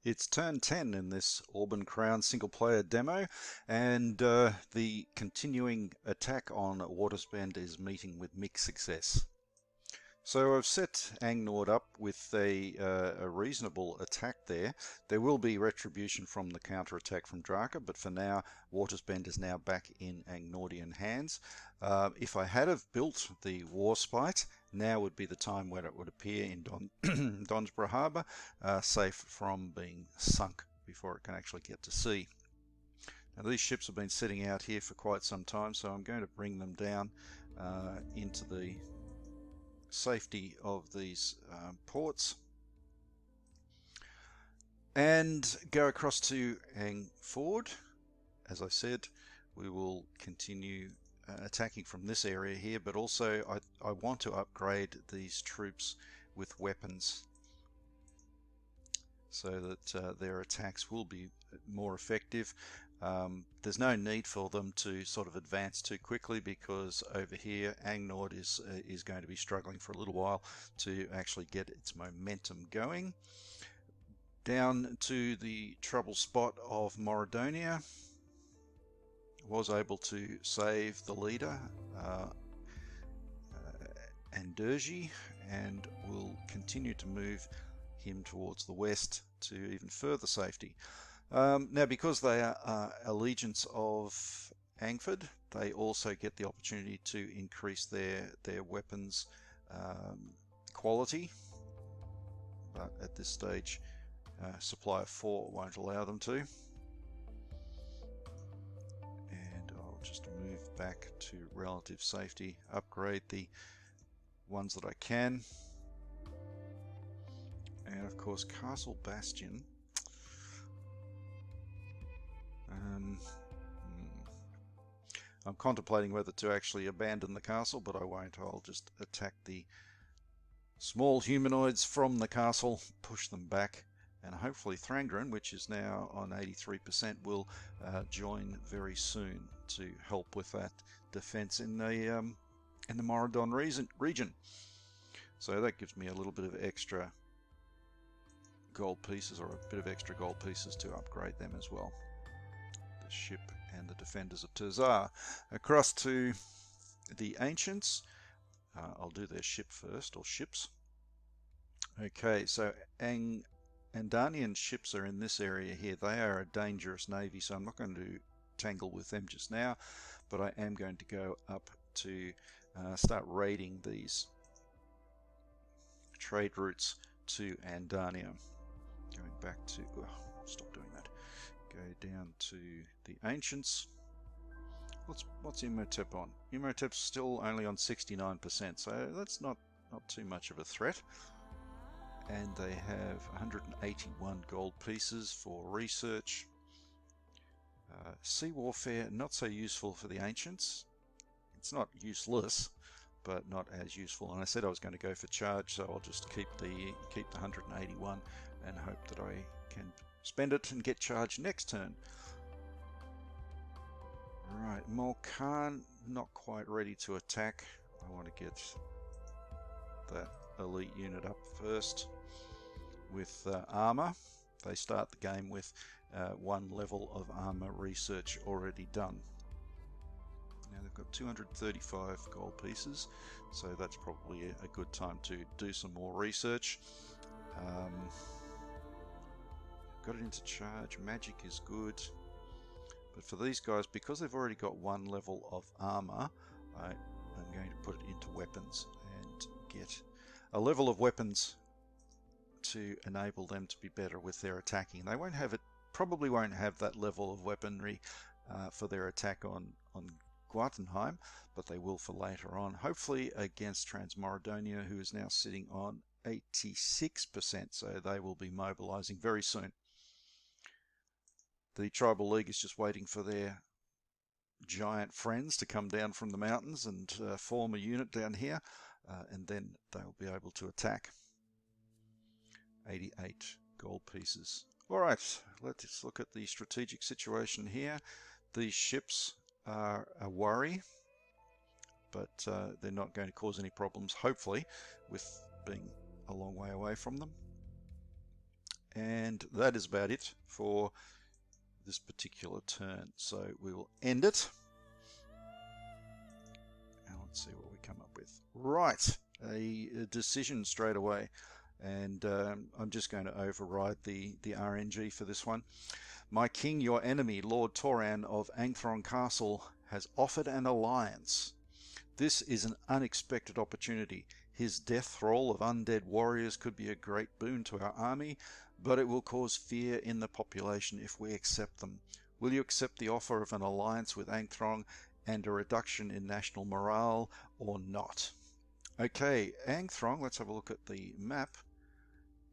It's turn 10 in this Orb and Crown single player demo, and the continuing attack on Waterspend is meeting with mixed success. So I've set Angnord up with a reasonable attack there. There will be retribution from the counter-attack from Draka, but for now, Waterspend is now back in Angnordian hands. If I had have built the Warspite, now would be the time when it would appear in Donsborough Harbour, safe from being sunk before it can actually get to sea. Now these ships have been sitting out here for quite some time, so I'm going to bring them down into the safety of these ports and go across to Angford. As I said, we will continue attacking from this area here, but also I want to upgrade these troops with weapons so that their attacks will be more effective. There's no need for them to sort of advance too quickly, because over here Angnord is going to be struggling for a little while to actually get its momentum going. Down to the trouble spot of Mauritania, was able to save the leader Anderji, and will continue to move him towards the west to even further safety. Now, because they are allegiance of Angford, they also get the opportunity to increase their weapons quality, but at this stage supply of 4 won't allow them to. And I'll just move back to relative safety, upgrade the ones that I can, and of course Castle Bastion. I'm contemplating whether to actually abandon the castle, but I won't. I'll just attack the small humanoids from the castle, push them back, and hopefully Thrangren, which is now on 83%, will join very soon to help with that defense in the Moradon region. So that gives me a little bit of extra gold pieces, or a bit of extra gold pieces to upgrade them as well. The ship and the defenders of Terzar. Across to the Ancients. I'll do their ship first, or ships. Okay, so Andanian ships are in this area here. They are a dangerous navy, so I'm not going to tangle with them just now, but I am going to go up to start raiding these trade routes to Andania. Going back to, stop doing that. Go down to the Ancients. What's Imhotep on? Imhotep's still only on 69%, so that's not too much of a threat. And they have 181 gold pieces for research. Sea warfare, not so useful for the Ancients. It's not useless, but not as useful. And I said I was going to go for charge, so I'll just keep the 181 and hope that I can spend it and get charged next turn. Right, Mulcan not quite ready to attack. I want to get that elite unit up first with armor. They start the game with 1 level of armor research already done. Now they've got 235 gold pieces, so that's probably a good time to do some more research. Got it into charge. Magic is good. But for these guys, because they've already got 1 level of armor, I'm going to put it into weapons and get a level of weapons to enable them to be better with their attacking. They won't have it, probably won't have that level of weaponry for their attack on Guatenheim, but they will for later on, hopefully against Transmoridonia, who is now sitting on 86%, so they will be mobilizing very soon. The Tribal League is just waiting for their giant friends to come down from the mountains and form a unit down here, and then they'll be able to attack. 88 gold pieces. Alright, let's look at the strategic situation here. These ships are a worry, but they're not going to cause any problems, hopefully, with being a long way away from them. And that is about it for this particular turn. So we will end it. And let's see what we come up with. Right, a decision straight away. And I'm just going to override the RNG for this one. My king, your enemy, Lord Toran of Angthron Castle, has offered an alliance. This is an unexpected opportunity. His death thrall of undead warriors could be a great boon to our army, but it will cause fear in the population if we accept them. Will you accept the offer of an alliance with Angthron and a reduction in national morale, or not? Okay, Angthron, let's have a look at the map,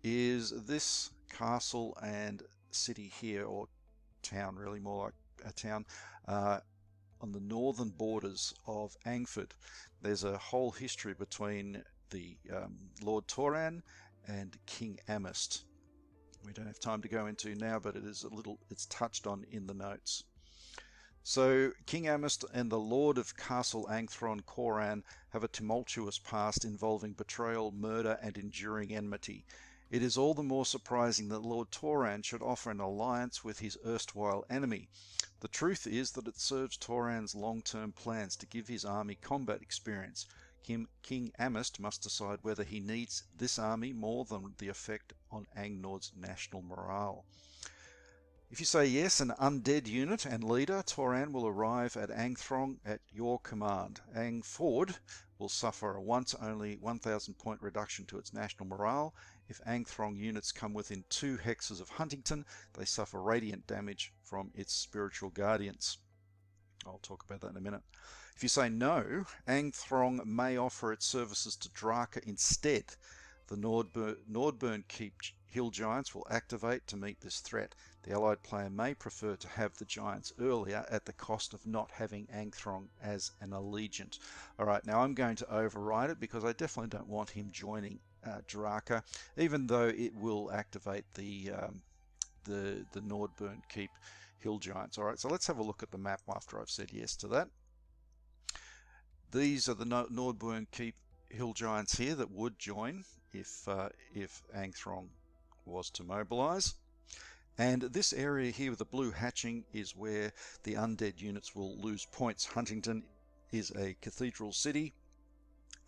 is this castle and city here, or town, really more like a town, on the northern borders of Angford. There's a whole history between the Lord Toran and King Amist. We don't have time to go into now, but it's touched on in the notes. So King Amist and the Lord of Castle Angthron Coran have a tumultuous past involving betrayal, murder, and enduring enmity. It is all the more surprising that Lord Toran should offer an alliance with his erstwhile enemy. The truth is that it serves Toran's long-term plans to give his army combat experience. King Amist must decide whether he needs this army more than the effect on Angnord's national morale. If you say yes, an undead unit and leader, Toran will arrive at Angthron at your command. Angford will suffer a once-only 1,000 point reduction to its national morale. If Angthron units come within 2 hexes of Huntington, they suffer radiant damage from its spiritual guardians. I'll talk about that in a minute. If you say no, Angthron may offer its services to Draka instead. The Nordburn Keep Hill Giants will activate to meet this threat. The allied player may prefer to have the Giants earlier at the cost of not having Angthron as an allegiant. Alright, now I'm going to override it because I definitely don't want him joining Draka, even though it will activate the Nordburn Keep Hill Giants. Alright, so let's have a look at the map after I've said yes to that. These are the Nordburn Keep Hill Giants here that would join if Angthron was to mobilize. And this area here with the blue hatching is where the undead units will lose points. Huntington is a cathedral city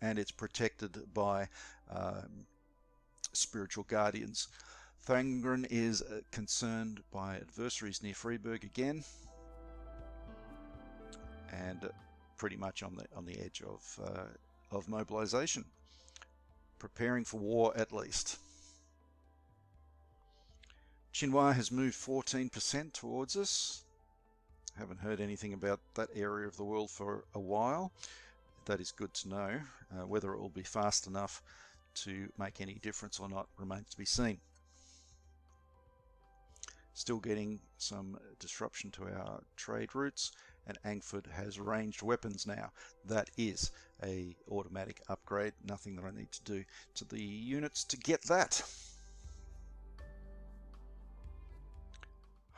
and it's protected by spiritual guardians. Thangren is concerned by adversaries near Freiburg again, and pretty much on the edge of mobilization, preparing for war at least. Chinhua has moved 14% towards us. Haven't heard anything about that area of the world for a while. That is good to know. Whether it will be fast enough to make any difference or not remains to be seen. Still getting some disruption to our trade routes, and Angford has ranged weapons now. That is a automatic upgrade. Nothing that I need to do to the units to get that.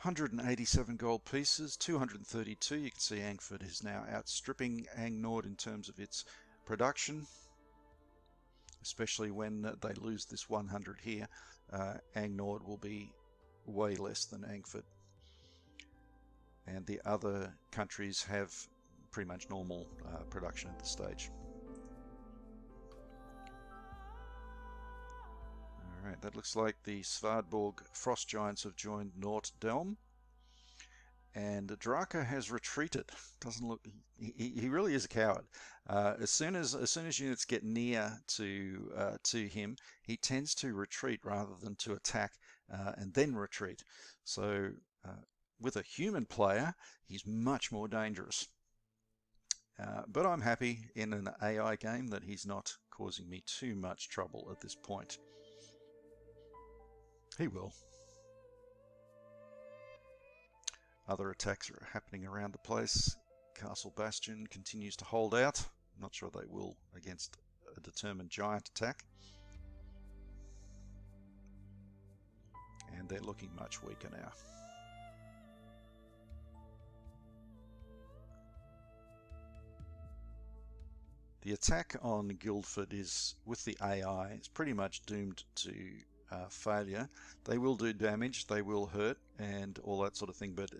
187 gold pieces, 232. You can see Angford is now outstripping Angnord in terms of its production, especially when they lose this 100 here. Angnord will be way less than Angford, and the other countries have pretty much normal production at this stage. Alright, that looks like the Svardborg Frost Giants have joined Norddelm, and Draka has retreated. Doesn't look, he really is a coward. As soon as units get near to him, he tends to retreat rather than to attack and then retreat. So with a human player, he's much more dangerous. But I'm happy in an AI game that he's not causing me too much trouble at this point. He will. Other attacks are happening around the place. Castle Bastion continues to hold out. I'm not sure they will against a determined giant attack. And they're looking much weaker now. The attack on Guildford is, with the AI, is pretty much doomed to failure. They will do damage, they will hurt, and all that sort of thing, but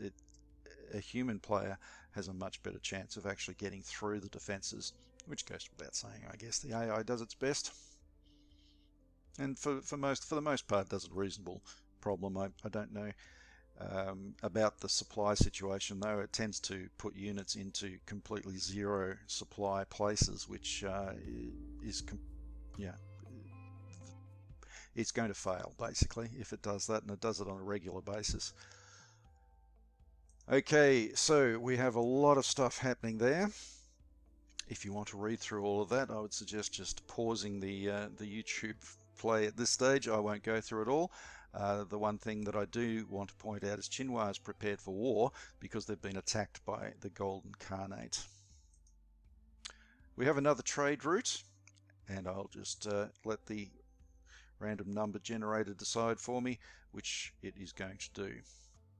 a human player has a much better chance of actually getting through the defenses, which goes without saying. I guess the AI does its best, and for the most part does a reasonable problem. I don't know about the supply situation, though. It tends to put units into completely zero supply places, which it's going to fail basically if it does that, and it does it on a regular basis. Okay, so we have a lot of stuff happening there. If you want to read through all of that, I would suggest just pausing the YouTube play at this stage. I won't go through it all. The one thing that I do want to point out is Qinghua is prepared for war because they've been attacked by the Golden Khanate. We have another trade route, and I'll just let the random number generator decide for me which it is going to do.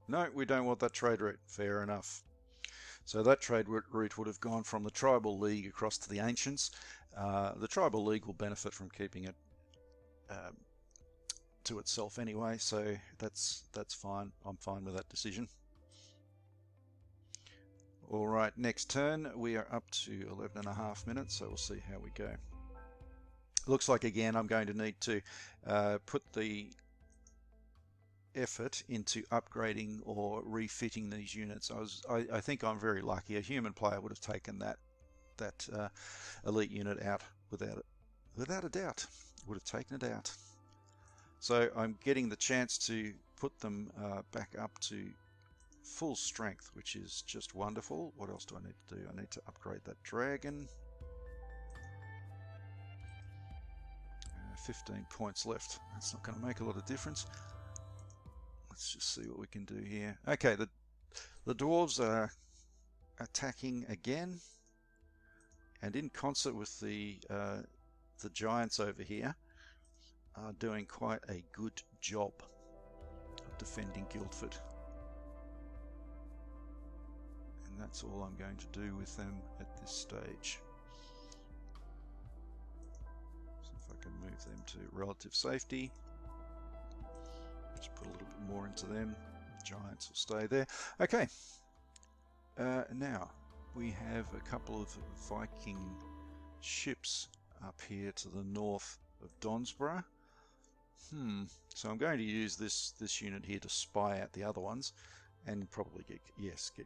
No, we don't want that trade route. Fair enough. So that trade route would have gone from the Tribal League across to the Ancients. The Tribal League will benefit from keeping it to itself anyway, so that's fine. I'm fine with that decision. All right, next turn we are up to 11.5 minutes, so we'll see how we go. Looks like again I'm going to need to put the effort into upgrading or refitting these units. I think I'm very lucky. A human player would have taken that elite unit out without a doubt. Would have taken it out. So I'm getting the chance to put them back up to full strength, which is just wonderful. What else do I need to do? I need to upgrade that dragon. 15 points left. That's not going to make a lot of difference. Let's just see what we can do here. Okay, the dwarves are attacking again, and in concert with the giants over here are doing quite a good job of defending Guildford. And that's all I'm going to do with them at this stage. So if I can move them to relative safety. Just put a little bit more into them. Giants will stay there. Okay. Now we have a couple of Viking ships up here to the north of Donsborough. So I'm going to use this unit here to spy out the other ones and probably get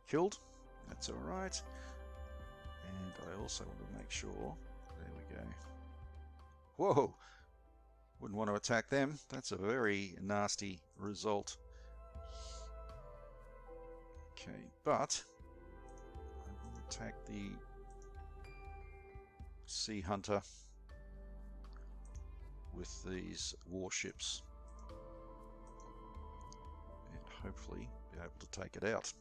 killed. That's all right. And I also want to make sure. There we go. Whoa! Wouldn't want to attack them. That's a very nasty result. Okay, but I will attack the Sea Hunter with these warships and hopefully be able to take it out.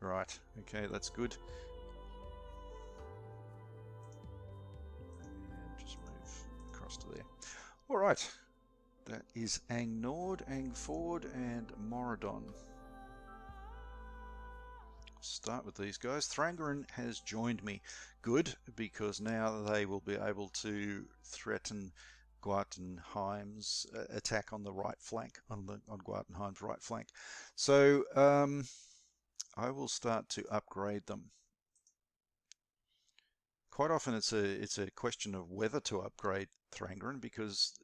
Right, okay, that's good. And just move across to there. Alright, that is Ang Nord, Ang Ford, and Moradon. Start with these guys. Thrangaran has joined me. Good, because now they will be able to threaten Guartenheim's attack on the right flank, on Guartenheim's right flank. So I will start to upgrade them. Quite often it's a question of whether to upgrade Thrangaran, because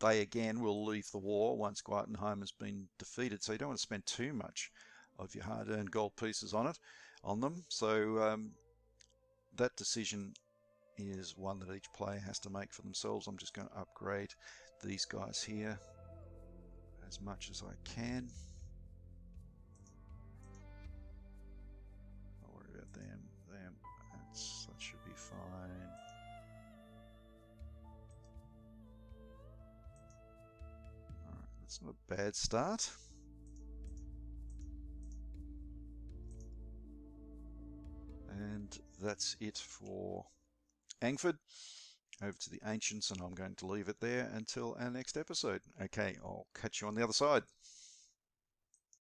they again will leave the war once Guartenheim has been defeated. So you don't want to spend too much of your hard-earned gold pieces on them. So that decision is one that each player has to make for themselves. I'm just going to upgrade these guys here as much as I can. Don't worry about them. That should be fine. Alright, that's not a bad start. And that's it for Angford. Over to the Ancients, and I'm going to leave it there until our next episode. Okay, I'll catch you on the other side.